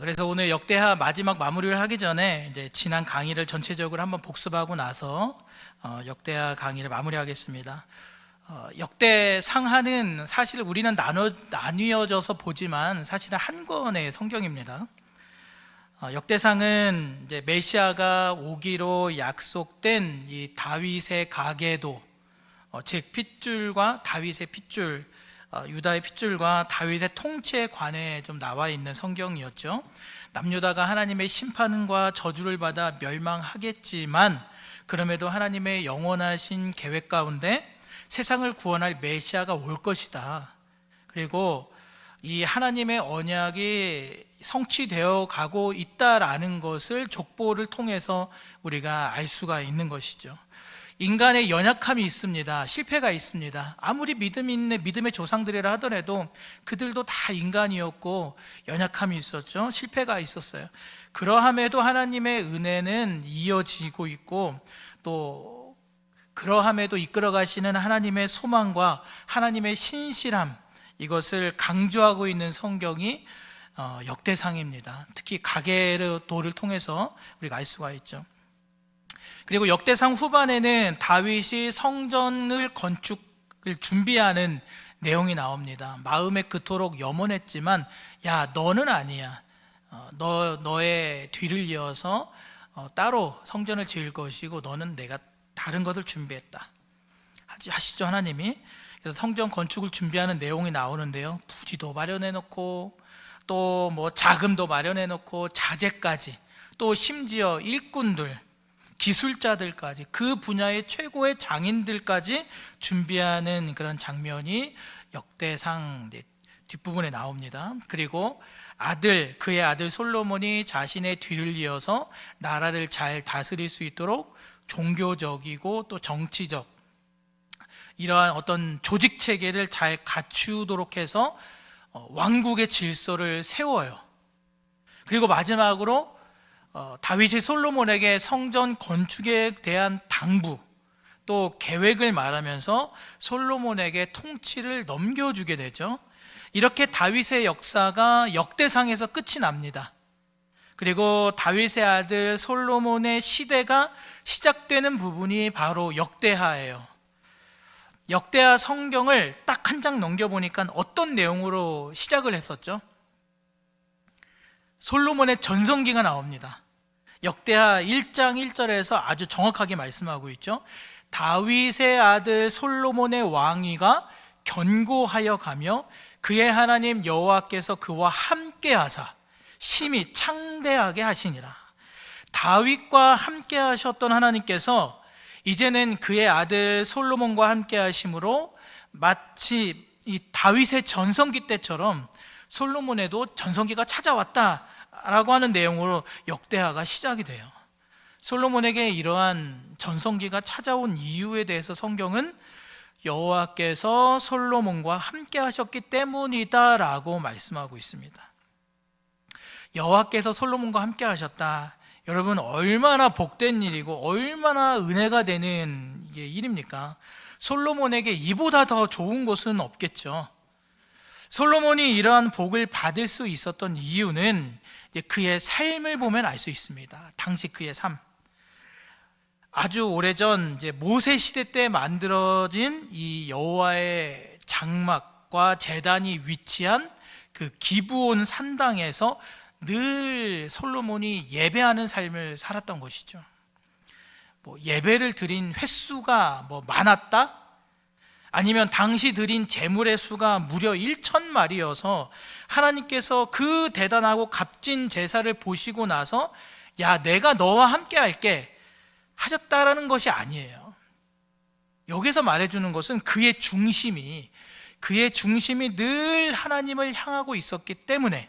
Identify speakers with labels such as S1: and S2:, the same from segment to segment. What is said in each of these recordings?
S1: 그래서 오늘 역대하 마지막 마무리를 하기 전에 이제 지난 강의를 전체적으로 한번 복습하고 나서 역대하 강의를 마무리하겠습니다. 역대상하는 사실 우리는 나뉘어져서 보지만 사실은 한 권의 성경입니다. 역대상은 이제 메시아가 오기로 약속된 이 다윗의 가계도, 즉 핏줄과 다윗의 핏줄, 유다의 핏줄과 다윗의 통치에 관해 좀 나와 있는 성경이었죠. 남유다가 하나님의 심판과 저주를 받아 멸망하겠지만 그럼에도 하나님의 영원하신 계획 가운데 세상을 구원할 메시아가 올 것이다. 그리고 이 하나님의 언약이 성취되어 가고 있다라는 것을 족보를 통해서 우리가 알 수가 있는 것이죠. 인간의 연약함이 있습니다. 실패가 있습니다. 아무리 믿음 있는 믿음의 조상들이라 하더라도 그들도 다 인간이었고 연약함이 있었죠. 실패가 있었어요. 그러함에도 하나님의 은혜는 이어지고 있고 또 그러함에도 이끌어 가시는 하나님의 소망과 하나님의 신실함, 이것을 강조하고 있는 성경이 역대상입니다. 특히 가계도를 통해서 우리가 알 수가 있죠. 그리고 역대상 후반에는 다윗이 성전을 건축을 준비하는 내용이 나옵니다. 마음에 그토록 염원했지만 야, 너는 아니야. 너의 뒤를 이어서 따로 성전을 지을 것이고 너는 내가 다른 것을 준비했다. 하시죠, 하나님이. 그래서 성전 건축을 준비하는 내용이 나오는데요. 부지도 마련해 놓고 또 뭐 자금도 마련해 놓고 자재까지, 또 심지어 일꾼들, 기술자들까지, 그 분야의 최고의 장인들까지 준비하는 그런 장면이 역대상 뒷부분에 나옵니다. 그리고 그의 아들 솔로몬이 자신의 뒤를 이어서 나라를 잘 다스릴 수 있도록 종교적이고 또 정치적 이러한 어떤 조직 체계를 잘 갖추도록 해서 왕국의 질서를 세워요. 그리고 마지막으로 다윗이 솔로몬에게 성전 건축에 대한 당부, 또 계획을 말하면서 솔로몬에게 통치를 넘겨주게 되죠. 이렇게 다윗의 역사가 역대상에서 끝이 납니다. 그리고 다윗의 아들 솔로몬의 시대가 시작되는 부분이 바로 역대하예요. 역대하 성경을 딱 한 장 넘겨보니까 어떤 내용으로 시작을 했었죠? 솔로몬의 전성기가 나옵니다. 역대하 1장 1절에서 아주 정확하게 말씀하고 있죠. 다윗의 아들 솔로몬의 왕위가 견고하여 가며 그의 하나님 여호와께서 그와 함께 하사 심히 창대하게 하시니라. 다윗과 함께 하셨던 하나님께서 이제는 그의 아들 솔로몬과 함께 하심으로 마치 이 다윗의 전성기 때처럼 솔로몬에도 전성기가 찾아왔다라고 하는 내용으로 역대하가 시작이 돼요. 솔로몬에게 이러한 전성기가 찾아온 이유에 대해서 성경은 여호와께서 솔로몬과 함께 하셨기 때문이다라고 말씀하고 있습니다. 여호와께서 솔로몬과 함께 하셨다. 여러분, 얼마나 복된 일이고 얼마나 은혜가 되는 일입니까? 솔로몬에게 이보다 더 좋은 것은 없겠죠. 솔로몬이 이러한 복을 받을 수 있었던 이유는 이제 그의 삶을 보면 알 수 있습니다. 당시 그의 삶. 아주 오래전 이제 모세 시대 때 만들어진 이 여호와의 장막과 제단이 위치한 그 기브온 산당에서 늘 솔로몬이 예배하는 삶을 살았던 것이죠. 예배를 드린 횟수가 많았다? 아니면 당시 드린 제물의 수가 무려 1,000마리여서 하나님께서 그 대단하고 값진 제사를 보시고 나서 야, 내가 너와 함께 할게 하셨다라는 것이 아니에요. 여기서 말해주는 것은 그의 중심이 늘 하나님을 향하고 있었기 때문에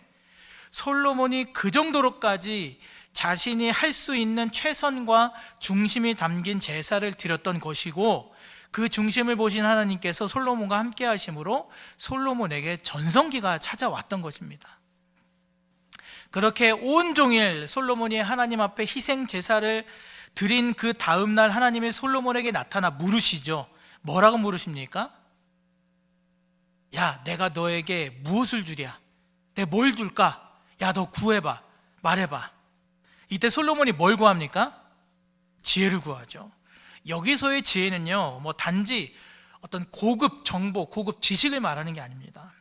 S1: 솔로몬이 그 정도로까지 자신이 할 수 있는 최선과 중심이 담긴 제사를 드렸던 것이고, 그 중심을 보신 하나님께서 솔로몬과 함께 하심으로 솔로몬에게 전성기가 찾아왔던 것입니다. 그렇게 온종일 솔로몬이 하나님 앞에 희생 제사를 드린 그 다음날 하나님이 솔로몬에게 나타나 물으시죠. 뭐라고 물으십니까? 야, 내가 너에게 무엇을 주랴? 내가 뭘 줄까? 야, 너 구해봐, 말해봐. 이때 솔로몬이 뭘 구합니까? 지혜를 구하죠. 여기서의 지혜는요, 단지 어떤 고급 정보, 고급 지식을 말하는 게 아닙니다.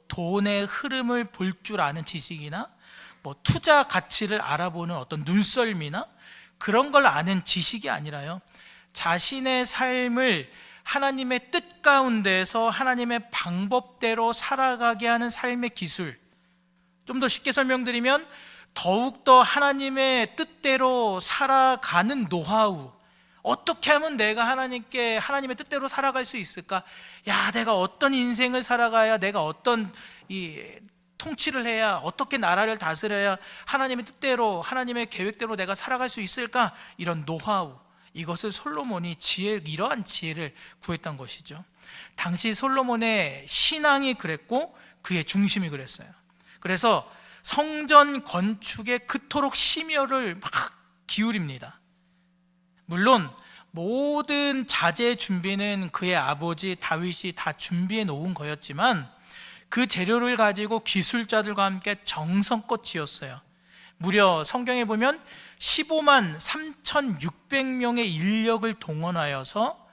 S1: 돈의 흐름을 볼 줄 아는 지식이나 투자 가치를 알아보는 어떤 눈썰미나 그런 걸 아는 지식이 아니라요, 자신의 삶을 하나님의 뜻 가운데서 하나님의 방법대로 살아가게 하는 삶의 기술, 좀 더 쉽게 설명드리면 더욱더 하나님의 뜻대로 살아가는 노하우, 어떻게 하면 내가 하나님의 뜻대로 살아갈 수 있을까? 야, 내가 어떤 인생을 살아가야, 내가 어떤 통치를 해야, 어떻게 나라를 다스려야 하나님의 뜻대로, 하나님의 계획대로 내가 살아갈 수 있을까? 이런 노하우, 이것을 솔로몬이 이러한 지혜를 구했던 것이죠. 당시 솔로몬의 신앙이 그랬고 그의 중심이 그랬어요. 그래서 성전 건축에 그토록 심혈을 막 기울입니다. 물론 모든 자재 준비는 그의 아버지 다윗이 다 준비해 놓은 거였지만 그 재료를 가지고 기술자들과 함께 정성껏 지었어요. 무려 성경에 보면 15만 3,600명의 인력을 동원하여서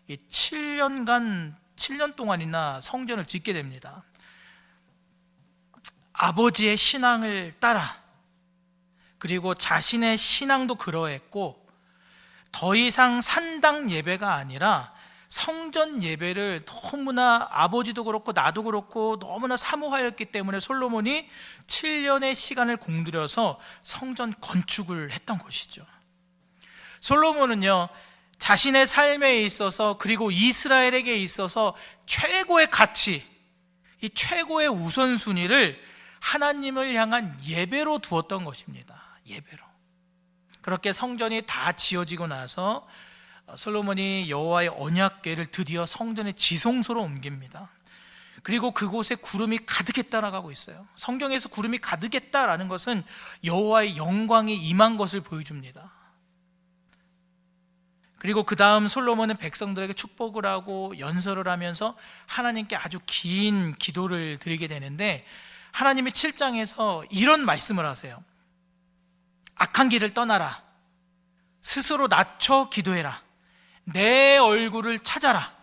S1: 7년 동안이나 성전을 짓게 됩니다. 아버지의 신앙을 따라, 그리고 자신의 신앙도 그러했고, 더 이상 산당 예배가 아니라 성전 예배를 너무나 아버지도 그렇고 나도 그렇고 너무나 사모하였기 때문에 솔로몬이 7년의 시간을 공들여서 성전 건축을 했던 것이죠. 솔로몬은요, 자신의 삶에 있어서 그리고 이스라엘에게 있어서 최고의 가치, 이 최고의 우선순위를 하나님을 향한 예배로 두었던 것입니다. 예배로. 그렇게 성전이 다 지어지고 나서 솔로몬이 여호와의 언약궤를 드디어 성전의 지성소로 옮깁니다. 그리고 그곳에 구름이 가득했다 나가고 있어요. 성경에서 구름이 가득했다라는 것은 여호와의 영광이 임한 것을 보여줍니다. 그리고 그 다음 솔로몬은 백성들에게 축복을 하고 연설을 하면서 하나님께 아주 긴 기도를 드리게 되는데, 하나님이 7장에서 이런 말씀을 하세요. 악한 길을 떠나라. 스스로 낮춰 기도해라. 내 얼굴을 찾아라.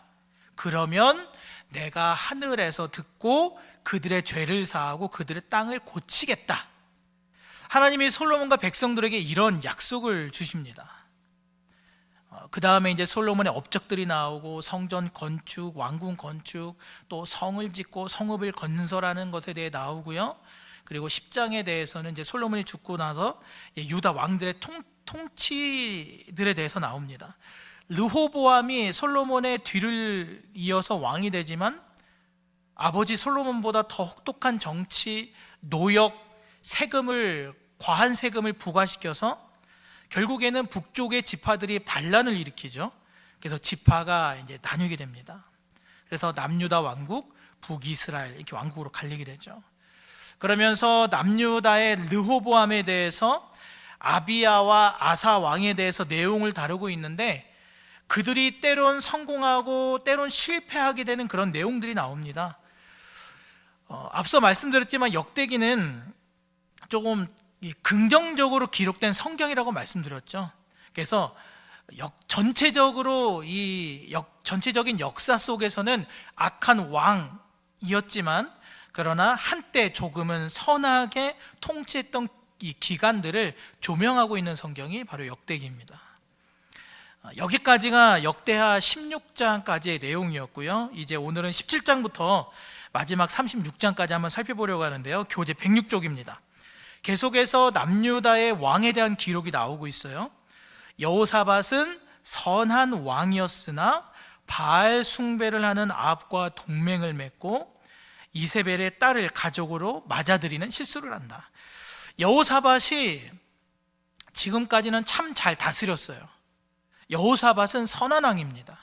S1: 그러면 내가 하늘에서 듣고 그들의 죄를 사하고 그들의 땅을 고치겠다. 하나님이 솔로몬과 백성들에게 이런 약속을 주십니다. 그 다음에 이제 솔로몬의 업적들이 나오고 성전 건축, 왕궁 건축, 또 성을 짓고 성읍을 건설하는 것에 대해 나오고요. 그리고 10장에 대해서는 이제 솔로몬이 죽고 나서 유다 왕들의 통치들에 대해서 나옵니다. 르호보암이 솔로몬의 뒤를 이어서 왕이 되지만 아버지 솔로몬보다 더 혹독한 정치, 노역, 과한 세금을 부과시켜서 결국에는 북쪽의 지파들이 반란을 일으키죠. 그래서 지파가 이제 나뉘게 됩니다. 그래서 남유다 왕국, 북이스라엘 이렇게 왕국으로 갈리게 되죠. 그러면서 남유다의 르호보암에 대해서 아비야와 아사 왕에 대해서 내용을 다루고 있는데, 그들이 때론 성공하고 때론 실패하게 되는 그런 내용들이 나옵니다. 앞서 말씀드렸지만 역대기는 조금 긍정적으로 기록된 성경이라고 말씀드렸죠. 그래서 전체적인 역사 속에서는 악한 왕이었지만, 그러나 한때 조금은 선하게 통치했던 이 기간들을 조명하고 있는 성경이 바로 역대기입니다. 여기까지가 역대하 16장까지의 내용이었고요. 이제 오늘은 17장부터 마지막 36장까지 한번 살펴보려고 하는데요. 교재 106쪽입니다. 계속해서 남유다의 왕에 대한 기록이 나오고 있어요. 여호사밧은 선한 왕이었으나 바알 숭배를 하는 아합과 동맹을 맺고 이세벨의 딸을 가족으로 맞아들이는 실수를 한다. 여호사밧이 지금까지는 참 잘 다스렸어요. 여호사밧은 선한 왕입니다.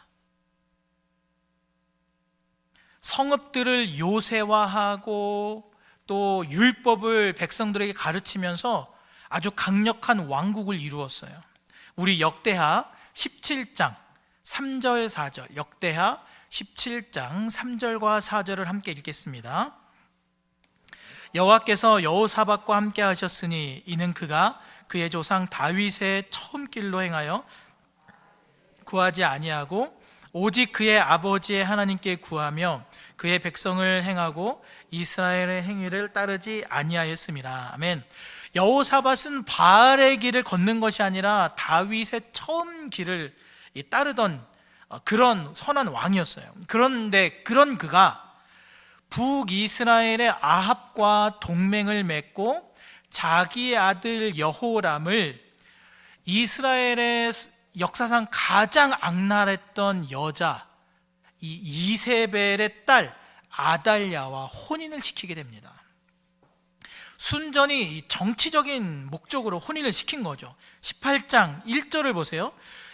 S1: 성읍들을 요새화하고 또 율법을 백성들에게 가르치면서 아주 강력한 왕국을 이루었어요. 우리 역대하 17장 3절 4절, 역대하 17장 3절과 4절을 함께 읽겠습니다. 여호와께서 여호사밧과 함께 하셨으니 이는 그가 그의 조상 다윗의 처음 길로 행하여 구하지 아니하고 오직 그의 아버지의 하나님께 구하며 그의 백성을 행하고 이스라엘의 행위를 따르지 아니하였습니다. 아멘. 여호사밧은 바알의 길을 걷는 것이 아니라 다윗의 처음 길을 따르던 그런 선한 왕이었어요. 그런데 그런 그가 북이스라엘의 아합과 동맹을 맺고 자기 아들 여호람을 이스라엘의 역사상 가장 악랄했던 여자 이 이세벨의 딸 아달랴와 혼인을 시키게 됩니다. 순전히 정치적인 목적으로 혼인을 시킨 거죠. 18장 1절을 보세요.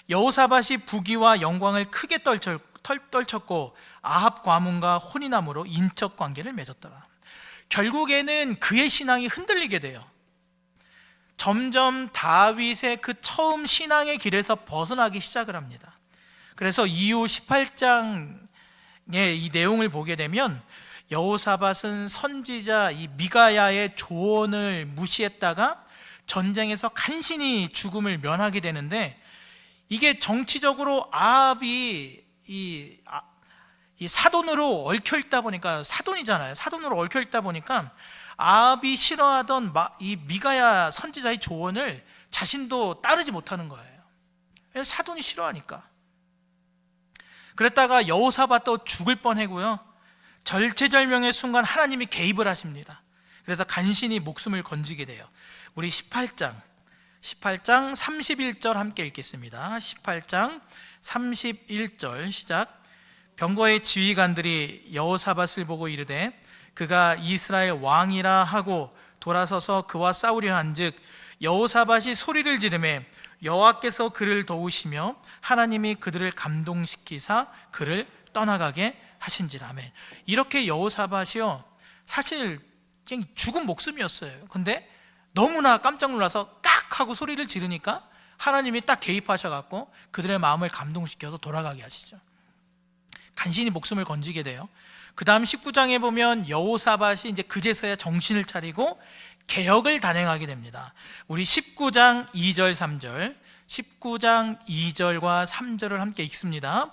S1: 여호사밧이 부귀와 영광을 크게 떨쳤고 아합 과문과 혼인함으로 인척 관계를 맺었더라. 결국에는 그의 신앙이 흔들리게 돼요. 점점 다윗의 그 처음 신앙의 길에서 벗어나기 시작을 합니다. 그래서 이후 18장의 이 내용을 보게 되면 여호사밧은 선지자 이 미가야의 조언을 무시했다가 전쟁에서 간신히 죽음을 면하게 되는데, 이게 정치적으로 아합이 이 사돈으로 얽혀있다 보니까, 사돈이잖아요. 사돈으로 얽혀있다 보니까 아합이 싫어하던 이 미가야 선지자의 조언을 자신도 따르지 못하는 거예요. 사돈이 싫어하니까. 그랬다가 여호사밧도 죽을 뻔하고요. 절체절명의 순간 하나님이 개입을 하십니다. 그래서 간신히 목숨을 건지게 돼요. 우리 18장 31절 함께 읽겠습니다. 18장 31절 시작. 병거의 지휘관들이 여호사밧을 보고 이르되 그가 이스라엘 왕이라 하고 돌아서서 그와 싸우려 한즉 여호사밧이 소리를 지르매 여호와께서 그를 도우시며 하나님이 그들을 감동시키사 그를 떠나가게 하신지라. 아멘. 이렇게 여호사밧이요, 사실 그냥 죽은 목숨이었어요. 근데 너무나 깜짝 놀라서 깍 하고 소리를 지르니까 하나님이 딱 개입하셔갖고 그들의 마음을 감동시켜서 돌아가게 하시죠. 간신히 목숨을 건지게 돼요. 그 다음 19장에 보면 여호사밧이 이제 그제서야 정신을 차리고 개혁을 단행하게 됩니다. 우리 19장 2절 3절 19장 2절과 3절을 함께 읽습니다.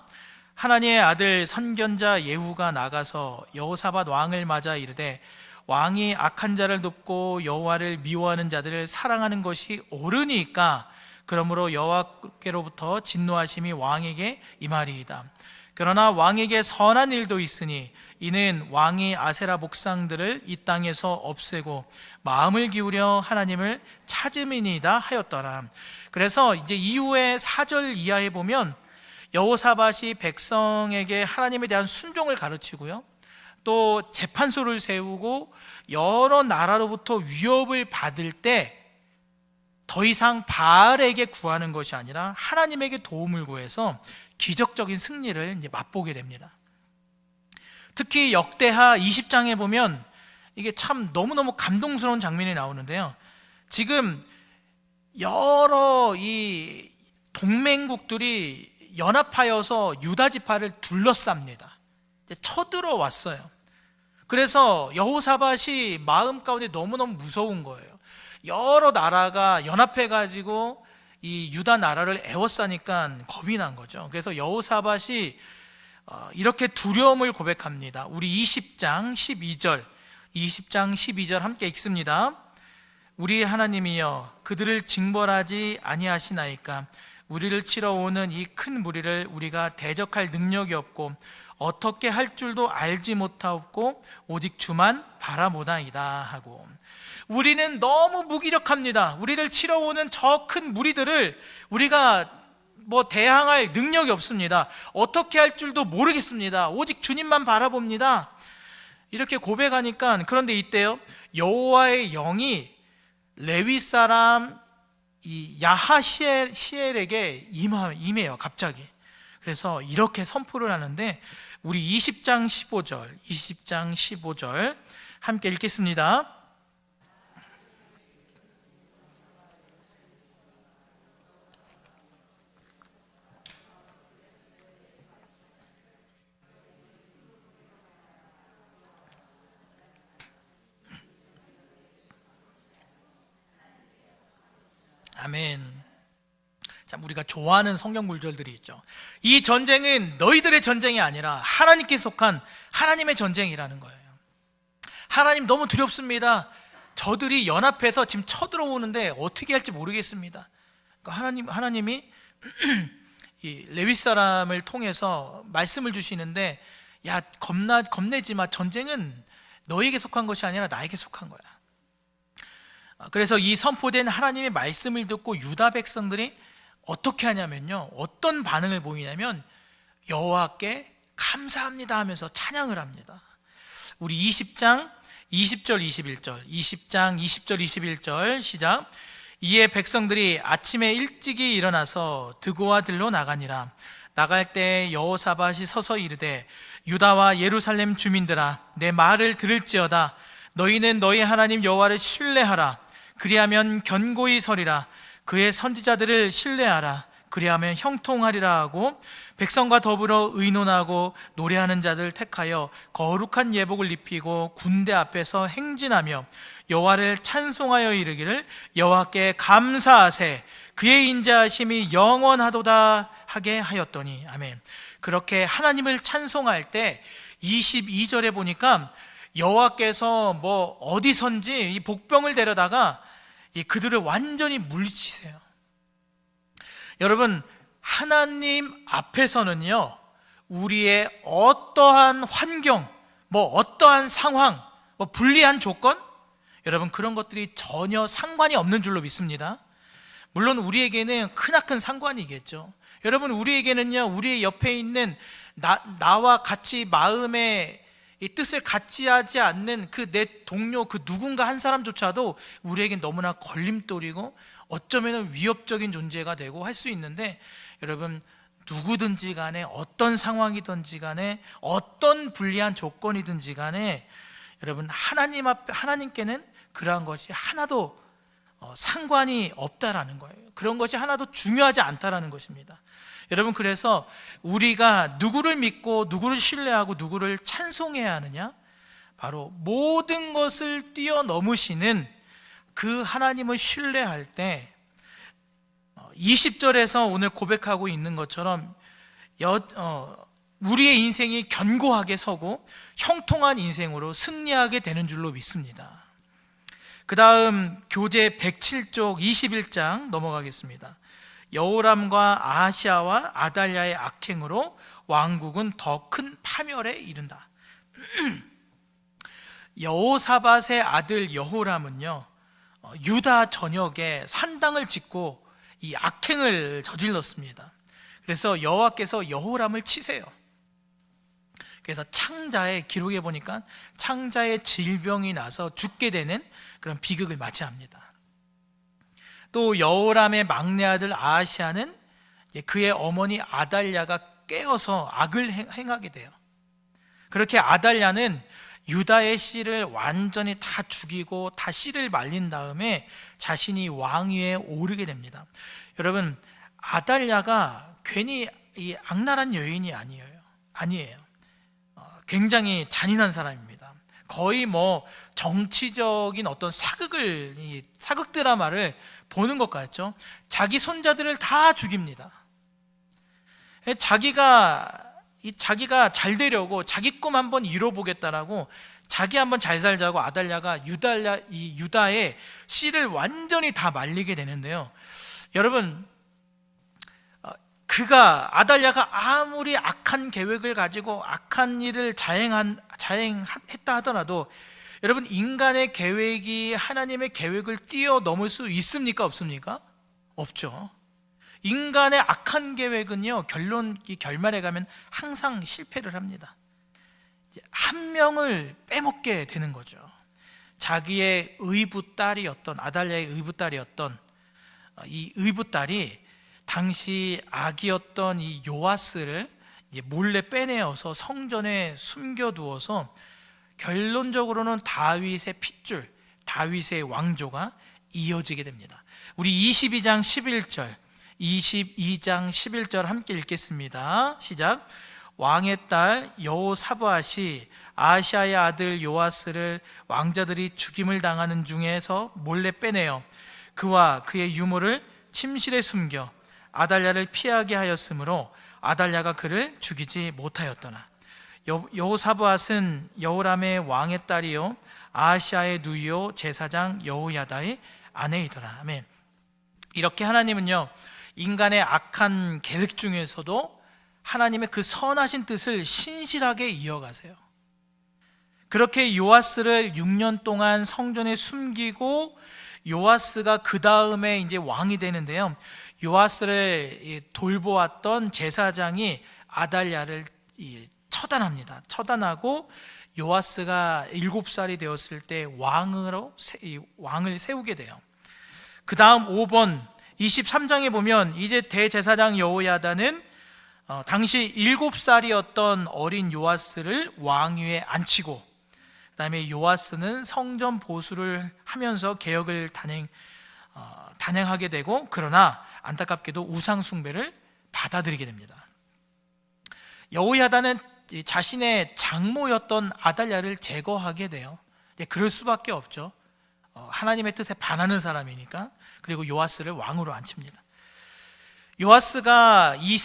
S1: 하나님의 아들 선견자 예후가 나가서 여호사밧 왕을 맞아 이르되 왕이 악한 자를 돕고 여호와를 미워하는 자들을 사랑하는 것이 옳으니까 그러므로 여호와께로부터 진노하심이 왕에게 임하리이다. 그러나 왕에게 선한 일도 있으니 이는 왕이 아세라 목상들을 이 땅에서 없애고 마음을 기울여 하나님을 찾음이니이다 하였더라. 그래서 이제 이후에 4절 이하에 보면 여호사밧이 백성에게 하나님에 대한 순종을 가르치고요, 또 재판소를 세우고 여러 나라로부터 위협을 받을 때 더 이상 바알에게 구하는 것이 아니라 하나님에게 도움을 구해서 기적적인 승리를 이제 맛보게 됩니다. 특히 역대하 20장에 보면 이게 참 너무너무 감동스러운 장면이 나오는데요. 지금 여러 이 동맹국들이 연합하여서 유다 지파를 둘러쌉니다. 쳐들어왔어요. 그래서 여호사밧이 마음 가운데 너무너무 무서운 거예요. 여러 나라가 연합해가지고 이 유다 나라를 에워싸니까 겁이 난 거죠. 그래서 여호사밧이 이렇게 두려움을 고백합니다. 우리 20장 12절 함께 읽습니다. 우리 하나님이여 그들을 징벌하지 아니하시나이까. 우리를 치러 오는 이 큰 무리를 우리가 대적할 능력이 없고 어떻게 할 줄도 알지 못하옵고 오직 주만 바라보나이다 하고, 우리는 너무 무기력합니다. 우리를 치러 오는 저 큰 무리들을 우리가 대항할 능력이 없습니다. 어떻게 할 줄도 모르겠습니다. 오직 주님만 바라봅니다. 이렇게 고백하니까, 그런데 이때요, 여호와의 영이 레위 사람 이 야하시엘에게 임해요, 갑자기. 그래서 이렇게 선포를 하는데, 우리 20장 15절 함께 읽겠습니다. 아멘. 참 우리가 좋아하는 성경 구절들이 있죠. 이 전쟁은 너희들의 전쟁이 아니라 하나님께 속한 하나님의 전쟁이라는 거예요. 하나님 너무 두렵습니다. 저들이 연합해서 지금 쳐들어오는데 어떻게 할지 모르겠습니다. 그러니까 하나님이 이 레위 사람을 통해서 말씀을 주시는데, 야, 겁내지 마. 전쟁은 너에게 속한 것이 아니라 나에게 속한 거야. 그래서 이 선포된 하나님의 말씀을 듣고 유다 백성들이 어떻게 하냐면요, 어떤 반응을 보이냐면 여호와께 감사합니다 하면서 찬양을 합니다. 우리 20장 20절 21절 20장 20절 21절 시작. 이에 백성들이 아침에 일찍이 일어나서 드고와 들로 나가니라. 나갈 때 여호사밧이 서서 이르되 유다와 예루살렘 주민들아, 내 말을 들을지어다. 너희는 너희 하나님 여호와를 신뢰하라. 그리하면 견고히 서리라. 그의 선지자들을 신뢰하라. 그리하면 형통하리라 하고 백성과 더불어 의논하고 노래하는 자들 택하여 거룩한 예복을 입히고 군대 앞에서 행진하며 여호와를 찬송하여 이르기를 여호와께 감사하세. 그의 인자하심이 영원하도다 하게 하였더니. 아멘. 그렇게 하나님을 찬송할 때 22절에 보니까 여호와께서 뭐 어디선지 이 복병을 데려다가 그들을 완전히 물리치세요. 여러분, 하나님 앞에서는요, 우리의 어떠한 환경, 뭐 어떠한 상황, 뭐 불리한 조건, 여러분 그런 것들이 전혀 상관이 없는 줄로 믿습니다. 물론 우리에게는 크나큰 상관이겠죠. 여러분, 우리에게는요, 우리의 옆에 있는 나와 같이 마음의 이 뜻을 같이 하지 않는 그 내 동료, 그 누군가 한 사람조차도 우리에겐 너무나 걸림돌이고 어쩌면 위협적인 존재가 되고 할 수 있는데, 여러분 누구든지 간에 어떤 상황이든지 간에 어떤 불리한 조건이든지 간에 여러분 하나님 앞에, 하나님께는 그러한 것이 하나도 상관이 없다라는 거예요. 그런 것이 하나도 중요하지 않다라는 것입니다. 여러분, 그래서 우리가 누구를 믿고 누구를 신뢰하고 누구를 찬송해야 하느냐? 바로 모든 것을 뛰어넘으시는 그 하나님을 신뢰할 때 20절에서 오늘 고백하고 있는 것처럼 우리의 인생이 견고하게 서고 형통한 인생으로 승리하게 되는 줄로 믿습니다. 그 다음 교재 107쪽 21장 넘어가겠습니다. 여호람과 아하시아와 아달랴의 악행으로 왕국은 더 큰 파멸에 이른다. 여호사밧의 아들 여호람은요, 유다 전역에 산당을 짓고 이 악행을 저질렀습니다. 그래서 여호와께서 여호람을 치세요. 그래서 창자의 기록에 보니까 창자의 질병이 나서 죽게 되는 그런 비극을 맞이합니다. 또 여호람의 막내 아들 아하시아는 그의 어머니 아달랴가 깨어서 악을 행하게 돼요. 그렇게 아달랴는 유다의 씨를 완전히 다 죽이고 다 씨를 말린 다음에 자신이 왕위에 오르게 됩니다. 여러분, 아달랴가 괜히 이 악랄한 여인이 아니에요. 굉장히 잔인한 사람입니다. 거의 뭐 정치적인 어떤 사극 드라마를 보는 것 같죠. 자기 손자들을 다 죽입니다. 자기가 잘 되려고 자기 꿈 한번 이뤄보겠다라고 자기 한번 잘 살자고 아달랴가 유다의 씨를 완전히 다 말리게 되는데요. 여러분, 아달랴가 아무리 악한 계획을 가지고 악한 일을 자행했다 하더라도 여러분, 인간의 계획이 하나님의 계획을 뛰어넘을 수 있습니까? 없습니까? 없죠. 인간의 악한 계획은요, 결말에 가면 항상 실패를 합니다. 한 명을 빼먹게 되는 거죠. 자기의 의붓딸이었던, 아달랴의 의붓딸이었던 이 의붓딸이 당시 아기였던 이 요아스를 몰래 빼내어서 성전에 숨겨두어서 결론적으로는 다윗의 핏줄, 다윗의 왕조가 이어지게 됩니다. 우리 22장 11절 함께 읽겠습니다. 시작. 왕의 딸 여호사밧이 아하시아의 아들 요아스를 왕자들이 죽임을 당하는 중에서 몰래 빼내어 그와 그의 유모를 침실에 숨겨 아달랴를 피하게 하였으므로 아달랴가 그를 죽이지 못하였더라. 여호사밧은 여호람의 왕의 딸이요 아하시아의 누이요 제사장 여호야다의 아내이더라. 아멘. 이렇게 하나님은요, 인간의 악한 계획 중에서도 하나님의 그 선하신 뜻을 신실하게 이어가세요. 그렇게 요아스를 6년 동안 성전에 숨기고 요아스가 그 다음에 이제 왕이 되는데요, 요아스를 돌보았던 제사장이 아달랴를 처단합니다. 처단하고 요아스가 7살이 되었을 때 왕을 세우게 돼요. 그 다음 5번 23장에 보면 이제 대제사장 여호야다는 당시 7살이었던 어린 요아스를 왕위에 앉히고, 그 다음에 요아스는 성전 보수를 하면서 개혁을 단행하게 되고, 그러나 안타깝게도 우상 숭배를 받아들이게 됩니다. 여호야다는 자신의 장모였던 아달랴를 제거하게 돼요. 그럴 수밖에 없죠. 하나님의 뜻에 반하는 사람이니까. 그리고 요아스를 왕으로 앉힙니다. 요아스가 이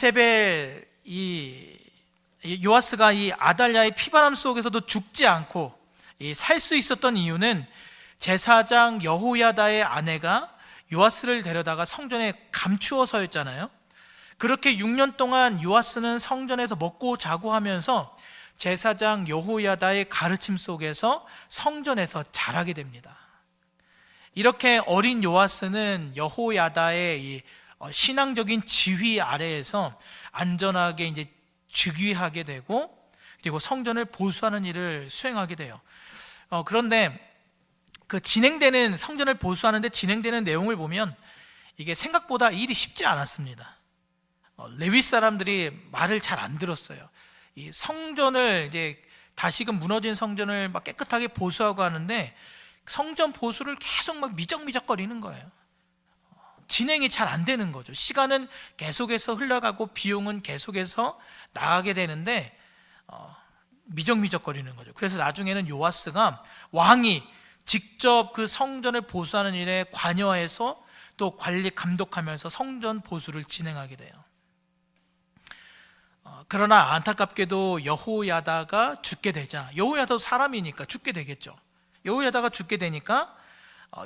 S1: 아달랴의 피바람 속에서도 죽지 않고 살 수 있었던 이유는 제사장 여호야다의 아내가 요아스를 데려다가 성전에 감추어서였잖아요. 그렇게 6년 동안 요아스는 성전에서 먹고 자고 하면서 제사장 여호야다의 가르침 속에서 성전에서 자라게 됩니다. 이렇게 어린 요아스는 여호야다의 이 신앙적인 지휘 아래에서 안전하게 이제 즉위하게 되고, 그리고 성전을 보수하는 일을 수행하게 돼요. 그런데 그 성전을 보수하는데 진행되는 내용을 보면 이게 생각보다 일이 쉽지 않았습니다. 레위 사람들이 말을 잘 안 들었어요. 이 성전을 이제 다시금 무너진 성전을 막 깨끗하게 보수하고 하는데 성전 보수를 계속 막 미적미적거리는 거예요. 진행이 잘 안 되는 거죠. 시간은 계속해서 흘러가고 비용은 계속해서 나가게 되는데 미적미적거리는 거죠. 그래서 나중에는 요아스가 왕이 직접 그 성전을 보수하는 일에 관여해서 또 관리 감독하면서 성전 보수를 진행하게 돼요. 그러나 안타깝게도 여호야다가 죽게 되자, 여호야다도 사람이니까 죽게 되겠죠. 여호야다가 죽게 되니까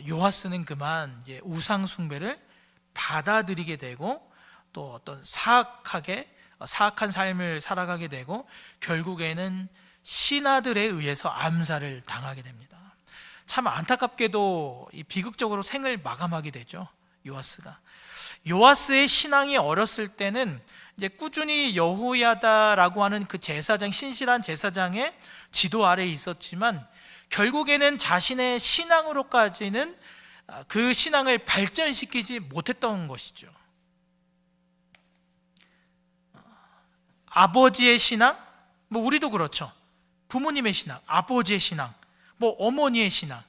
S1: 요아스는 그만 이제 우상 숭배를 받아들이게 되고, 또 어떤 사악한 삶을 살아가게 되고, 결국에는 신하들에 의해서 암살을 당하게 됩니다. 참 안타깝게도 비극적으로 생을 마감하게 되죠. 요아스의 신앙이 어렸을 때는 이제 꾸준히 여호야다라고 하는 그 제사장, 신실한 제사장의 지도 아래에 있었지만 결국에는 자신의 신앙으로까지는 그 신앙을 발전시키지 못했던 것이죠. 아버지의 신앙, 우리도 그렇죠. 부모님의 신앙, 아버지의 신앙, 어머니의 신앙,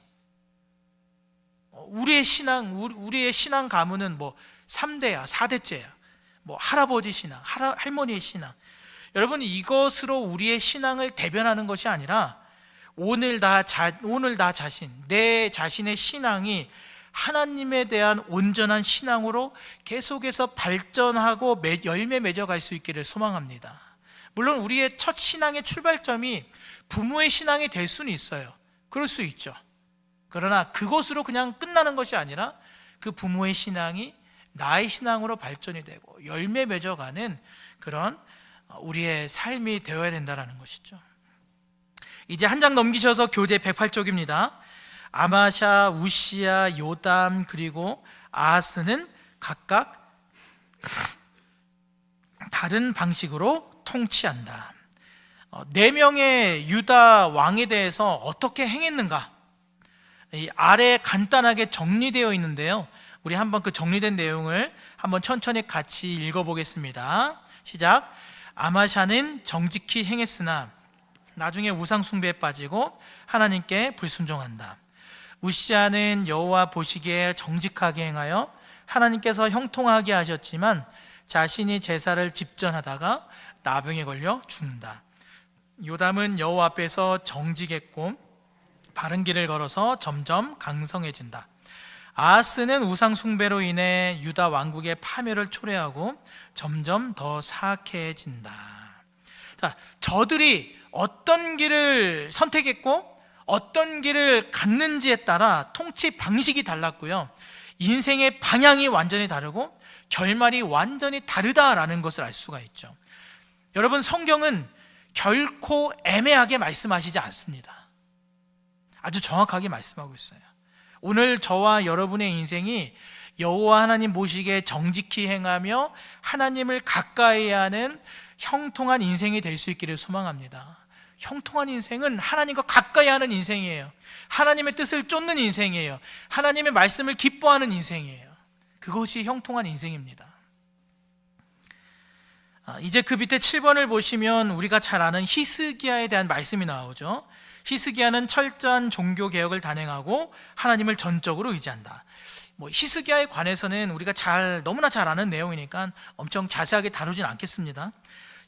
S1: 우리의 신앙 가문은 3대야, 4대째야. 할아버지 신앙, 할머니의 신앙. 여러분, 이것으로 우리의 신앙을 대변하는 것이 아니라 오늘 나 자신, 내 자신의 신앙이 하나님에 대한 온전한 신앙으로 계속해서 발전하고 열매 맺어갈 수 있기를 소망합니다. 물론 우리의 첫 신앙의 출발점이 부모의 신앙이 될 수는 있어요. 그럴 수 있죠. 그러나 그것으로 그냥 끝나는 것이 아니라 그 부모의 신앙이 나의 신앙으로 발전이 되고 열매 맺어가는 그런 우리의 삶이 되어야 된다는 것이죠. 이제 한 장 넘기셔서 교재 108쪽입니다. 아마샤, 우시야, 요담 그리고 아하스는 각각 다른 방식으로 통치한다. 4명의 유다 왕에 대해서 어떻게 행했는가, 이 아래 간단하게 정리되어 있는데요, 우리 한번 그 정리된 내용을 한번 천천히 같이 읽어보겠습니다. 시작. 아마샤는 정직히 행했으나 나중에 우상 숭배에 빠지고 하나님께 불순종한다. 우시야는 여호와 보시기에 정직하게 행하여 하나님께서 형통하게 하셨지만 자신이 제사를 집전하다가 나병에 걸려 죽는다. 요담은 여호와 앞에서 정직했고 바른 길을 걸어서 점점 강성해진다. 아하스는 우상 숭배로 인해 유다 왕국의 파멸을 초래하고 점점 더 사악해진다. 자, 저들이 어떤 길을 선택했고 어떤 길을 갔는지에 따라 통치 방식이 달랐고요, 인생의 방향이 완전히 다르고 결말이 완전히 다르다라는 것을 알 수가 있죠. 여러분, 성경은 결코 애매하게 말씀하시지 않습니다. 아주 정확하게 말씀하고 있어요. 오늘 저와 여러분의 인생이 여호와 하나님 보시기에 정직히 행하며 하나님을 가까이 하는 형통한 인생이 될 수 있기를 소망합니다. 형통한 인생은 하나님과 가까이 하는 인생이에요. 하나님의 뜻을 쫓는 인생이에요. 하나님의 말씀을 기뻐하는 인생이에요. 그것이 형통한 인생입니다. 이제 그 밑에 7번을 보시면 우리가 잘 아는 히스기야에 대한 말씀이 나오죠. 히스기야는 철저한 종교개혁을 단행하고 하나님을 전적으로 의지한다. 히스기야에 관해서는 우리가 너무나 잘 아는 내용이니까 엄청 자세하게 다루진 않겠습니다.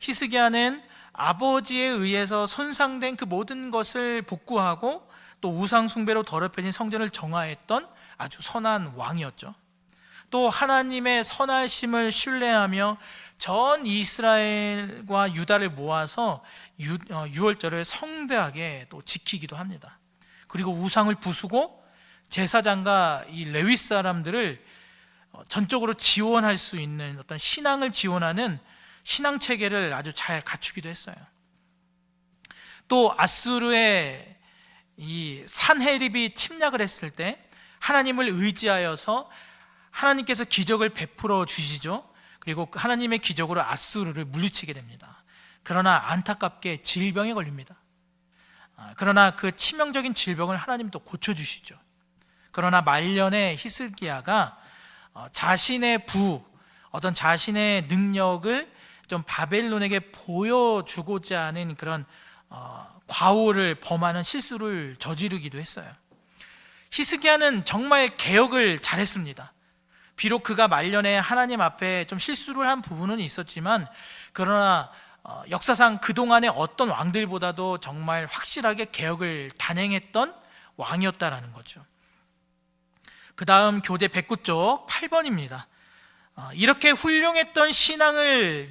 S1: 히스기야는 아버지에 의해서 손상된 그 모든 것을 복구하고 또 우상 숭배로 더럽혀진 성전을 정화했던 아주 선한 왕이었죠. 또 하나님의 선하심을 신뢰하며 전 이스라엘과 유다를 모아서 유월절을 성대하게 또 지키기도 합니다. 그리고 우상을 부수고 제사장과 이 레위 사람들을 전적으로 지원할 수 있는 어떤 신앙을 지원하는 신앙 체계를 아주 잘 갖추기도 했어요. 또 아수르의 이 산헤립이 침략을 했을 때 하나님을 의지하여서 하나님께서 기적을 베풀어 주시죠. 그리고 하나님의 기적으로 아수르를 물리치게 됩니다. 그러나 안타깝게 질병에 걸립니다. 그러나 그 치명적인 질병을 하나님 또 고쳐주시죠. 그러나 말년에 히스기야가 자신의 어떤 자신의 능력을 좀 바벨론에게 보여주고자 하는 그런 과오를 범하는 실수를 저지르기도 했어요. 히스기야는 정말 개혁을 잘했습니다. 비록 그가 말년에 하나님 앞에 좀 실수를 한 부분은 있었지만, 그러나 역사상 그동안의 어떤 왕들보다도 정말 확실하게 개혁을 단행했던 왕이었다라는 거죠. 그 다음 교재 109쪽 8번입니다. 이렇게 훌륭했던 신앙을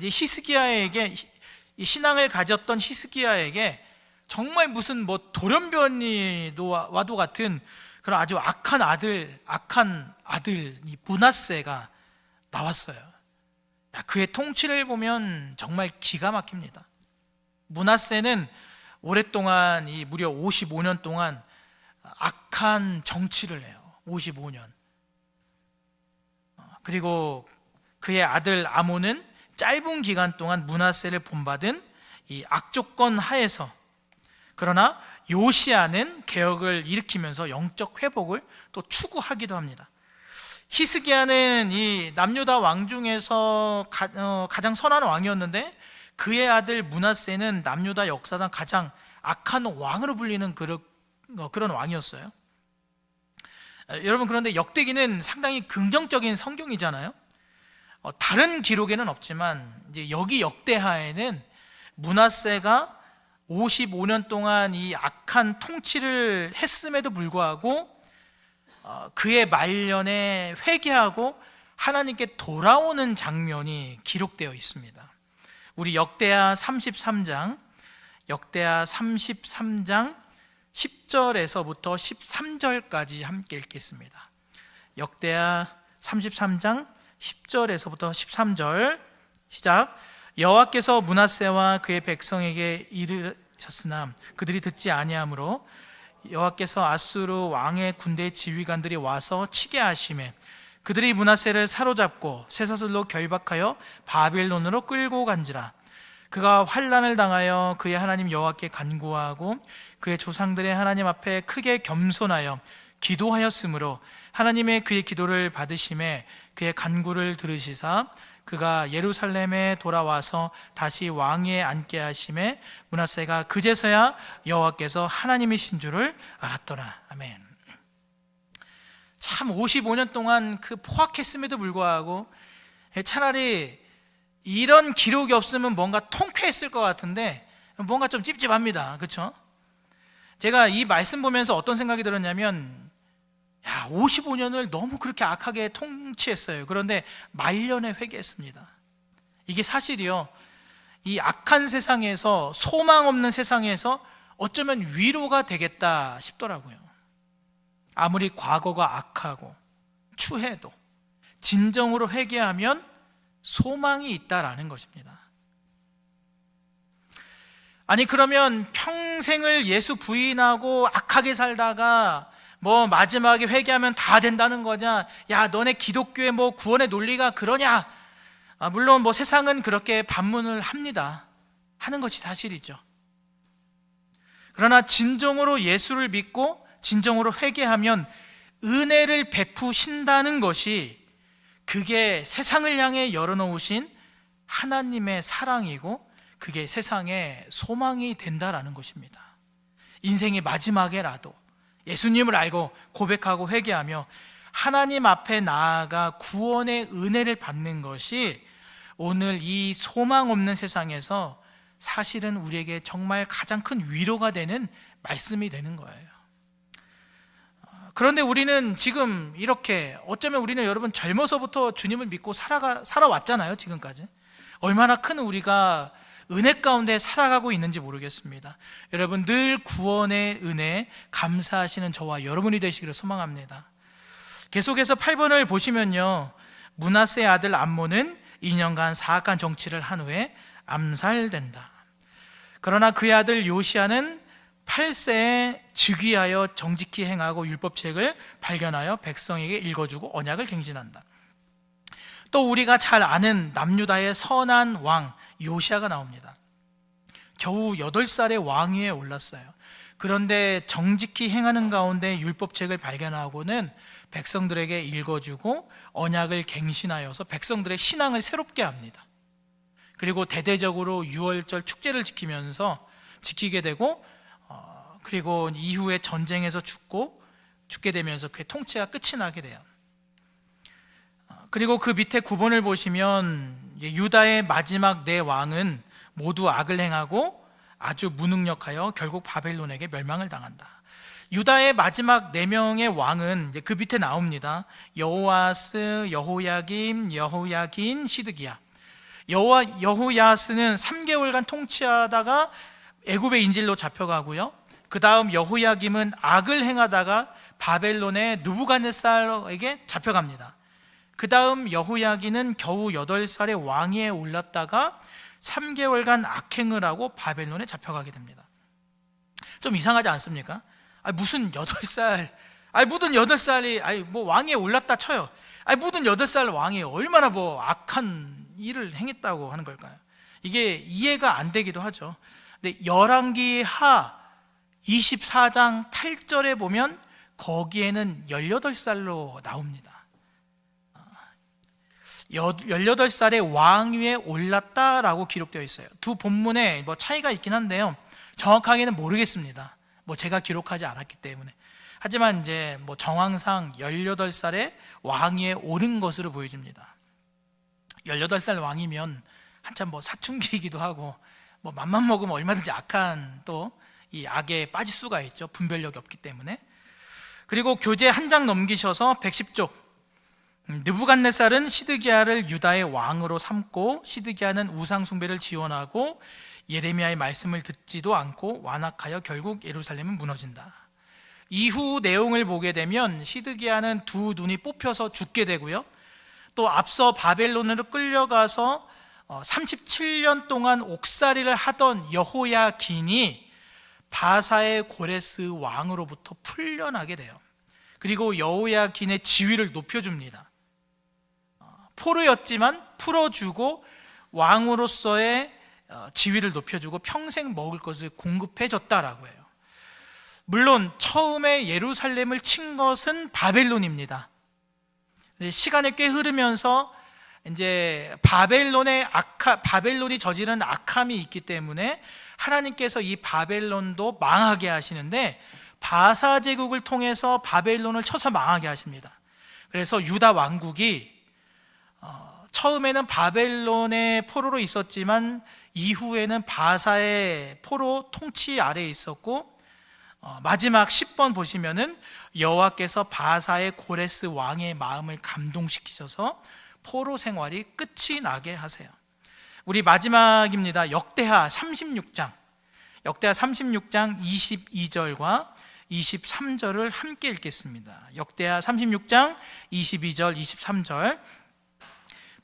S1: 신앙을 가졌던 히스기야에게 정말 무슨 돌연변이와도 같은 그런 아주 악한 아들 이 므낫세가 나왔어요. 그의 통치를 보면 정말 기가 막힙니다. 므낫세는 오랫동안 무려 55년 동안 악한 정치를 해요. 55년. 그리고 그의 아들 아몬은 짧은 기간 동안 므낫세를 본받은 이 악조건 하에서, 그러나 요시야는 개혁을 일으키면서 영적 회복을 또 추구하기도 합니다. 히스기야는 이 남유다 왕 중에서 가장 선한 왕이었는데, 그의 아들 므낫세는 남유다 역사상 가장 악한 왕으로 불리는 그런 왕이었어요. 여러분, 그런데 역대기는 상당히 긍정적인 성경이잖아요. 다른 기록에는 없지만 이제 여기 역대하에는 므낫세가 55년 동안 이 악한 통치를 했음에도 불구하고 그의 말년에 회개하고 하나님께 돌아오는 장면이 기록되어 있습니다. 우리 역대하 33장 10절에서부터 13절까지 함께 읽겠습니다. 역대하 33장 10절에서부터 13절 시작. 여호와께서 므낫세와 그의 백성에게 이르셨으나 그들이 듣지 아니하므로 여호와께서 아수르 왕의 군대 지휘관들이 와서 치게 하시매 그들이 므낫세를 사로잡고 쇠사슬로 결박하여 바벨론으로 끌고 간지라. 그가 환난을 당하여 그의 하나님 여호와께 간구하고 그의 조상들의 하나님 앞에 크게 겸손하여 기도하였으므로 하나님의 그의 기도를 받으심에 그의 간구를 들으시사 그가 예루살렘에 돌아와서 다시 왕위에 앉게 하심에 므낫세가 그제서야 여호와께서 하나님이신 줄을 알았더라. 아멘. 참 55년 동안 그 포악했음에도 불구하고 차라리 이런 기록이 없으면 뭔가 통쾌했을 것 같은데 뭔가 좀 찝찝합니다. 그렇죠? 제가 이 말씀 보면서 어떤 생각이 들었냐면 55년을 너무 그렇게 악하게 통치했어요. 그런데 말년에 회개했습니다. 이게 사실이요, 이 악한 세상에서, 소망 없는 세상에서 어쩌면 위로가 되겠다 싶더라고요. 아무리 과거가 악하고 추해도 진정으로 회개하면 소망이 있다라는 것입니다. 아니, 그러면 평생을 예수 부인하고 악하게 살다가 뭐 마지막에 회개하면 다 된다는 거냐? 야, 너네 기독교의 뭐 구원의 논리가 그러냐? 물론 뭐 세상은 그렇게 반문을 합니다. 하는 것이 사실이죠. 그러나 진정으로 예수를 믿고 진정으로 회개하면 은혜를 베푸신다는 것이, 그게 세상을 향해 열어놓으신 하나님의 사랑이고 그게 세상의 소망이 된다라는 것입니다. 인생의 마지막에라도 예수님을 알고 고백하고 회개하며 하나님 앞에 나아가 구원의 은혜를 받는 것이 오늘 이 소망 없는 세상에서 사실은 우리에게 정말 가장 큰 위로가 되는 말씀이 되는 거예요. 그런데 우리는 지금 이렇게, 어쩌면 우리는 여러분 젊어서부터 주님을 믿고 살아왔잖아요. 지금까지 얼마나 큰 우리가 은혜 가운데 살아가고 있는지 모르겠습니다. 여러분, 늘 구원의 은혜 감사하시는 저와 여러분이 되시기를 소망합니다. 계속해서 8번을 보시면요, 므낫세의 아들 암몬은 2년간 사악한 정치를 한 후에 암살된다. 그러나 그의 아들 요시야는 8세에 즉위하여 정직히 행하고 율법책을 발견하여 백성에게 읽어주고 언약을 갱신한다. 또 우리가 잘 아는 남유다의 선한 왕 요시야가 나옵니다. 겨우 8살의 왕위에 올랐어요. 그런데 정직히 행하는 가운데 율법책을 발견하고는 백성들에게 읽어주고 언약을 갱신하여서 백성들의 신앙을 새롭게 합니다. 그리고 대대적으로 유월절 축제를 지키게 되고, 그리고 이후에 전쟁에서 죽게 되면서 그의 통치가 끝이 나게 돼요. 그리고 그 밑에 9번을 보시면 유다의 마지막 4왕은 모두 악을 행하고 아주 무능력하여 결국 바벨론에게 멸망을 당한다. 유다의 마지막 4명의 왕은 그 밑에 나옵니다. 여호아스, 여호야김, 여호야긴, 시드기야. 여호야스는 3개월간 통치하다가 애굽의 인질로 잡혀가고요, 그 다음 여호야김은 악을 행하다가 바벨론의 느부갓네살에게 잡혀갑니다. 그 다음 여호야긴은 겨우 8살의 왕위에 올랐다가 3개월간 악행을 하고 바벨론에 잡혀가게 됩니다. 좀 이상하지 않습니까? 무슨 8살, 무슨 8살이 뭐 왕위에 올랐다 쳐요. 무슨 8살 왕이 얼마나 뭐 악한 일을 행했다고 하는 걸까요? 이게 이해가 안 되기도 하죠. 근데 열왕기 하 24장 8절에 보면 거기에는 18살로 나옵니다. 18살의 왕위에 올랐다라고 기록되어 있어요. 두 본문에 뭐 차이가 있긴 한데요, 정확하게는 모르겠습니다. 뭐 제가 기록하지 않았기 때문에. 하지만 이제 뭐 정황상 18살의 왕위에 오른 것으로 보여집니다. 18살 왕이면 한참 뭐 사춘기이기도 하고, 뭐 맘만 먹으면 얼마든지 악한 또 이 악에 빠질 수가 있죠. 분별력이 없기 때문에. 그리고 교재 한 장 넘기셔서 110쪽. 느부갓네살은 시드기야를 유다의 왕으로 삼고, 시드기야는 우상 숭배를 지원하고 예레미야의 말씀을 듣지도 않고 완악하여 결국 예루살렘은 무너진다. 이후 내용을 보게 되면 시드기야는 두 눈이 뽑혀서 죽게 되고요, 또 앞서 바벨론으로 끌려가서 37년 동안 옥살이를 하던 여호야긴이 바사의 고레스 왕으로부터 풀려나게 돼요. 그리고 여호야긴의 지위를 높여줍니다. 포로였지만 풀어주고 왕으로서의 지위를 높여주고 평생 먹을 것을 공급해줬다라고 해요. 물론 처음에 예루살렘을 친 것은 바벨론입니다. 시간이 꽤 흐르면서 이제 바벨론이 저지른 악함이 있기 때문에 하나님께서 이 바벨론도 망하게 하시는데, 바사 제국을 통해서 바벨론을 쳐서 망하게 하십니다. 그래서 유다 왕국이 처음에는 바벨론의 포로로 있었지만 이후에는 바사의 포로 통치 아래에 있었고, 마지막 10번 보시면은 여호와께서 바사의 고레스 왕의 마음을 감동시키셔서 포로 생활이 끝이 나게 하세요. 우리 마지막입니다. 역대하 36장 22절과 23절을 함께 읽겠습니다. 역대하 36장 22절 23절.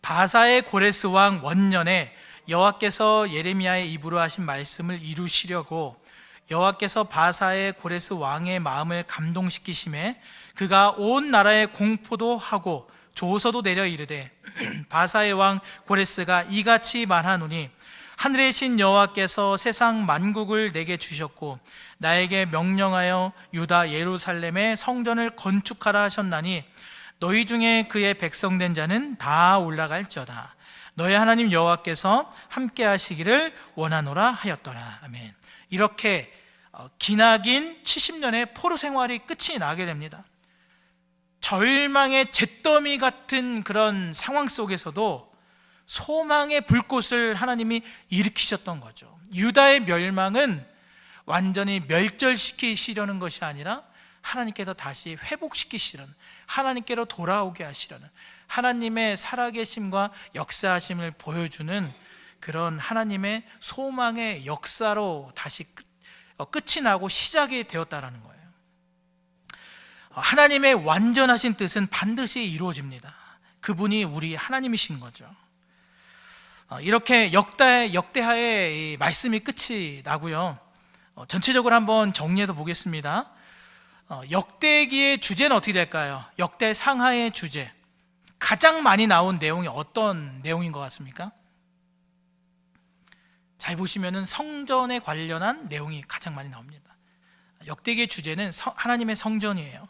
S1: 바사의 고레스 왕 원년에 여호와께서 예레미야의 입으로 하신 말씀을 이루시려고 여호와께서 바사의 고레스 왕의 마음을 감동시키심에 그가 온 나라에 공포도 하고 조서도 내려 이르되 바사의 왕 고레스가 이같이 말하노니 하늘의 신 여호와께서 세상 만국을 내게 주셨고 나에게 명령하여 유다 예루살렘의 성전을 건축하라 하셨나니 너희 중에 그의 백성된 자는 다 올라갈지어다. 너희 하나님 여호와께서 함께 하시기를 원하노라 하였더라. 아멘. 이렇게 기나긴 70년의 포로 생활이 끝이 나게 됩니다. 절망의 잿더미 같은 그런 상황 속에서도 소망의 불꽃을 하나님이 일으키셨던 거죠. 유다의 멸망은 완전히 멸절시키시려는 것이 아니라 하나님께서 다시 회복시키시려는, 하나님께로 돌아오게 하시려는, 하나님의 살아계심과 역사하심을 보여주는 그런 하나님의 소망의 역사로 다시 끝이 나고 시작이 되었다라는 거예요. 하나님의 완전하신 뜻은 반드시 이루어집니다. 그분이 우리 하나님이신 거죠. 이렇게 역대하의 말씀이 끝이 나고요. 전체적으로 한번 정리해서 보겠습니다. 역대기의 주제는 어떻게 될까요? 역대상하의 주제, 가장 많이 나온 내용이 어떤 내용인 것 같습니까? 잘 보시면은 성전에 관련한 내용이 가장 많이 나옵니다. 역대기의 주제는 하나님의 성전이에요.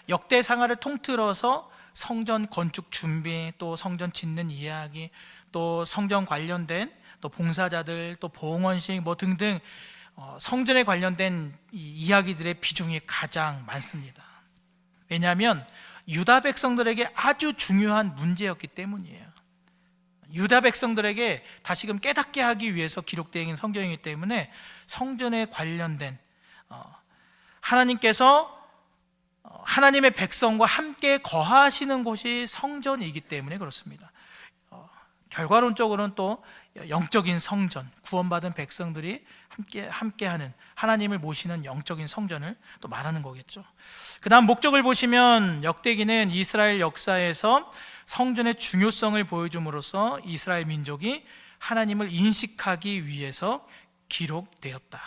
S1: 역대상하를 통틀어서 성전 건축 준비, 또 성전 짓는 이야기, 또 성전 관련된 또 봉사자들, 또 봉헌식 뭐 등등 성전에 관련된 이야기들의 비중이 가장 많습니다. 왜냐하면 유다 백성들에게 아주 중요한 문제였기 때문이에요. 유다 백성들에게 다시금 깨닫게 하기 위해서 기록되어 성경이기 때문에 성전에 관련된 하나님께서 하나님의 백성과 함께 거하시는 곳이 성전이기 때문에 그렇습니다. 결과론적으로는 또 영적인 성전, 구원받은 백성들이 함께하는 하나님을 모시는 영적인 성전을 또 말하는 거겠죠. 그 다음 목적을 보시면 역대기는 이스라엘 역사에서 성전의 중요성을 보여줌으로써 이스라엘 민족이 하나님을 인식하기 위해서 기록되었다.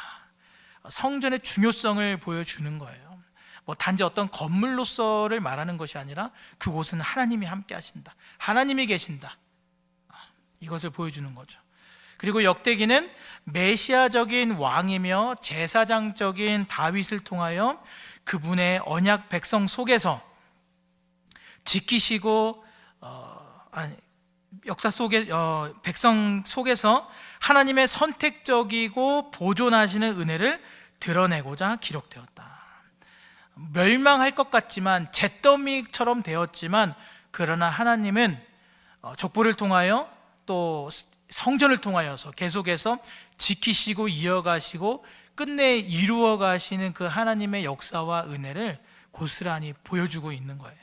S1: 성전의 중요성을 보여주는 거예요. 단지 어떤 건물로서를 말하는 것이 아니라 그곳은 하나님이 함께 하신다, 하나님이 계신다, 이것을 보여주는 거죠. 그리고 역대기는 메시아적인 왕이며 제사장적인 다윗을 통하여 그분의 언약 백성 속에서 지키시고 역사 속에 백성 속에서 하나님의 선택적이고 보존하시는 은혜를 드러내고자 기록되었다. 멸망할 것 같지만 잿더미처럼 되었지만 그러나 하나님은 족보를 통하여 또 성전을 통하여서 계속해서 지키시고 이어가시고 끝내 이루어 가시는 그 하나님의 역사와 은혜를 고스란히 보여주고 있는 거예요.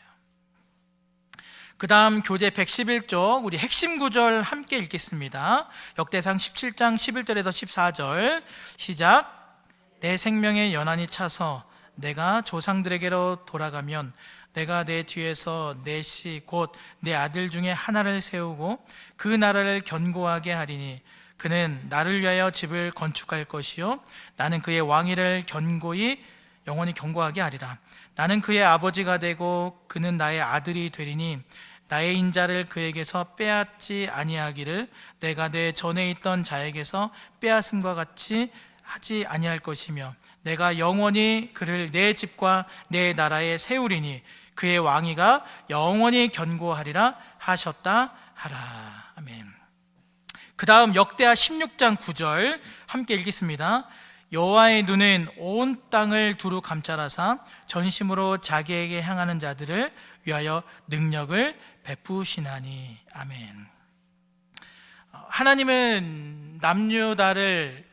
S1: 그 다음 교재 111쪽 우리 핵심 구절 함께 읽겠습니다. 역대상 17장 11절에서 14절 시작. 내 생명의 연한이 차서 내가 조상들에게로 돌아가면 내가 내 뒤에서 내 씨 곧 내 아들 중에 하나를 세우고 그 나라를 견고하게 하리니 그는 나를 위하여 집을 건축할 것이요 나는 그의 왕위를 견고히 영원히 견고하게 하리라. 나는 그의 아버지가 되고 그는 나의 아들이 되리니 나의 인자를 그에게서 빼앗지 아니하기를 내가 내 전에 있던 자에게서 빼앗음과 같이 하지 아니할 것이며 내가 영원히 그를 내 집과 내 나라에 세우리니 그의 왕위가 영원히 견고하리라 하셨다 하라. 아멘. 그 다음 역대하 16장 9절 함께 읽겠습니다. 여호와의 눈은 온 땅을 두루 감찰하사 전심으로 자기에게 향하는 자들을 위하여 능력을 베푸시나니. 아멘. 하나님은 남유다를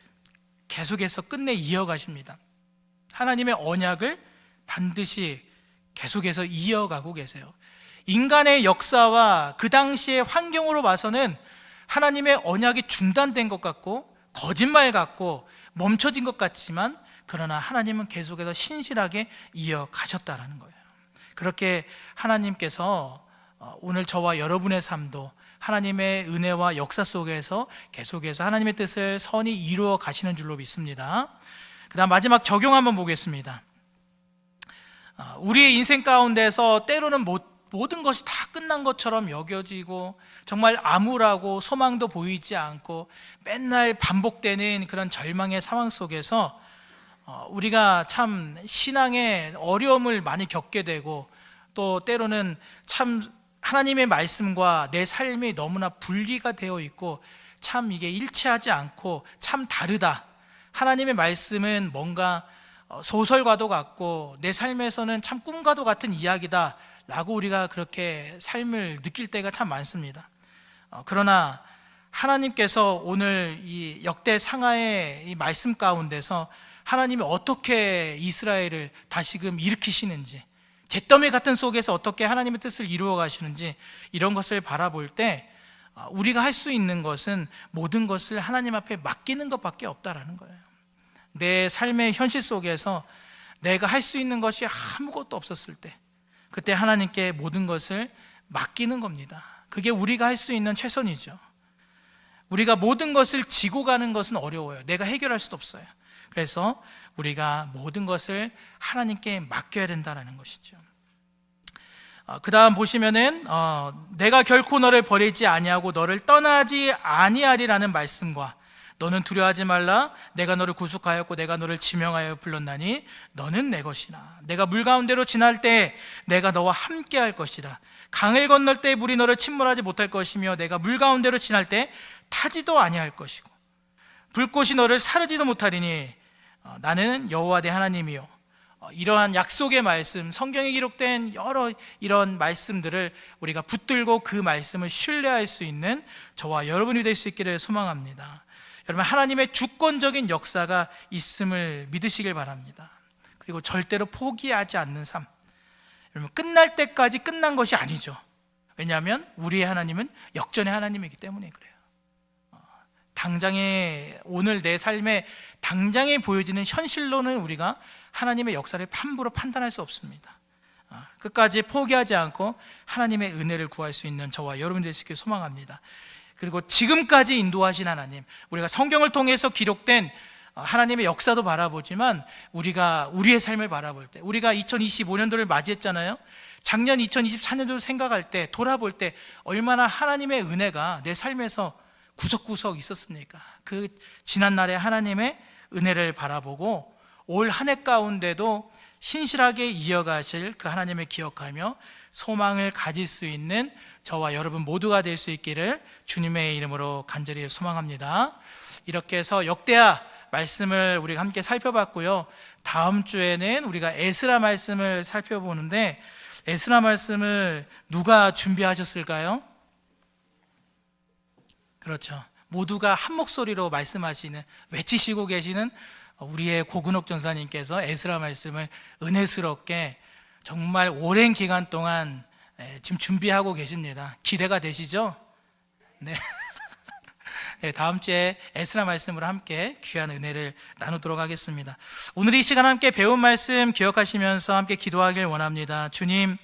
S1: 계속해서 끝내 이어가십니다. 하나님의 언약을 반드시 계속해서 이어가고 계세요. 인간의 역사와 그 당시의 환경으로 봐서는 하나님의 언약이 중단된 것 같고 거짓말 같고 멈춰진 것 같지만, 그러나 하나님은 계속해서 신실하게 이어가셨다는 거예요. 그렇게 하나님께서 오늘 저와 여러분의 삶도 하나님의 은혜와 역사 속에서 계속해서 하나님의 뜻을 선히 이루어 가시는 줄로 믿습니다. 그 다음 마지막 적용 한번 보겠습니다. 우리의 인생 가운데서 때로는 모든 것이 다 끝난 것처럼 여겨지고 정말 암울하고 소망도 보이지 않고 맨날 반복되는 그런 절망의 상황 속에서 우리가 참 신앙의 어려움을 많이 겪게 되고, 또 때로는 참 하나님의 말씀과 내 삶이 너무나 분리가 되어 있고 참 이게 일치하지 않고 참 다르다, 하나님의 말씀은 뭔가 소설과도 같고 내 삶에서는 참 꿈과도 같은 이야기다 라고 우리가 그렇게 삶을 느낄 때가 참 많습니다. 그러나 하나님께서 오늘 이 역대 상하의 이 말씀 가운데서 하나님이 어떻게 이스라엘을 다시금 일으키시는지, 잿더미 같은 속에서 어떻게 하나님의 뜻을 이루어 가시는지, 이런 것을 바라볼 때 우리가 할 수 있는 것은 모든 것을 하나님 앞에 맡기는 것밖에 없다라는 거예요. 내 삶의 현실 속에서 내가 할 수 있는 것이 아무것도 없었을 때, 그때 하나님께 모든 것을 맡기는 겁니다. 그게 우리가 할 수 있는 최선이죠. 우리가 모든 것을 지고 가는 것은 어려워요. 내가 해결할 수도 없어요. 그래서 우리가 모든 것을 하나님께 맡겨야 된다는 것이죠. 그 다음 보시면은 내가 결코 너를 버리지 아니하고 너를 떠나지 아니하리라는 말씀과, 너는 두려워하지 말라, 내가 너를 구속하였고 내가 너를 지명하여 불렀나니 너는 내 것이라. 내가 물 가운데로 지날 때 내가 너와 함께 할 것이라. 강을 건널 때 물이 너를 침몰하지 못할 것이며 내가 물 가운데로 지날 때 타지도 아니할 것이고 불꽃이 너를 사르지도 못하리니 나는 여호와 내 하나님이요. 이러한 약속의 말씀, 성경에 기록된 여러 이런 말씀들을 우리가 붙들고 그 말씀을 신뢰할 수 있는 저와 여러분이 될 수 있기를 소망합니다. 여러분, 하나님의 주권적인 역사가 있음을 믿으시길 바랍니다. 그리고 절대로 포기하지 않는 삶. 여러분, 끝날 때까지 끝난 것이 아니죠. 왜냐하면 우리의 하나님은 역전의 하나님이기 때문에 그래요. 당장에, 오늘 내 삶에 당장에 보여지는 현실로는 우리가 하나님의 역사를 함부로 판단할 수 없습니다. 끝까지 포기하지 않고 하나님의 은혜를 구할 수 있는 저와 여러분 될 수 있기를 소망합니다. 그리고 지금까지 인도하신 하나님, 우리가 성경을 통해서 기록된 하나님의 역사도 바라보지만 우리가 우리의 삶을 바라볼 때, 우리가 2025년도를 맞이했잖아요. 작년 2024년도를 생각할 때, 돌아볼 때 얼마나 하나님의 은혜가 내 삶에서 구석구석 있었습니까? 그 지난날의 하나님의 은혜를 바라보고 올 한 해 가운데도 신실하게 이어가실 그 하나님을 기억하며 소망을 가질 수 있는 저와 여러분 모두가 될 수 있기를 주님의 이름으로 간절히 소망합니다. 이렇게 해서 역대하 말씀을 우리가 함께 살펴봤고요. 다음 주에는 우리가 에스라 말씀을 살펴보는데, 에스라 말씀을 누가 준비하셨을까요? 그렇죠. 모두가 한 목소리로 말씀하시는, 외치시고 계시는 우리의 고근옥 전사님께서 에스라 말씀을 은혜스럽게 정말 오랜 기간 동안 지금 준비하고 계십니다. 기대가 되시죠? 네. 네, 다음 주에 에스라 말씀으로 함께 귀한 은혜를 나누도록 하겠습니다. 오늘 이 시간 함께 배운 말씀 기억하시면서 함께 기도하길 원합니다. 주님,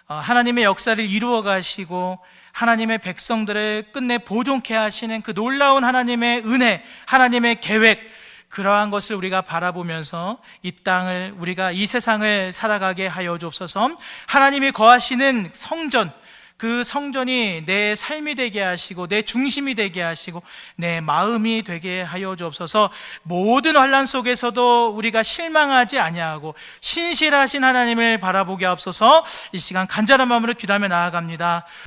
S1: 하나님의 역사를 이루어 가시고 하나님의 백성들을 끝내 보존케 하시는 그 놀라운 하나님의 은혜, 하나님의 계획, 그러한 것을 우리가 바라보면서 이 땅을, 우리가 이 세상을 살아가게 하여 주옵소서. 하나님이 거하시는 성전, 그 성전이 내 삶이 되게 하시고 내 중심이 되게 하시고 내 마음이 되게 하여 주옵소서. 모든 환난 속에서도 우리가 실망하지 아니하고 신실하신 하나님을 바라보게 하옵소서. 이 시간 간절한 마음으로 기도하며 나아갑니다.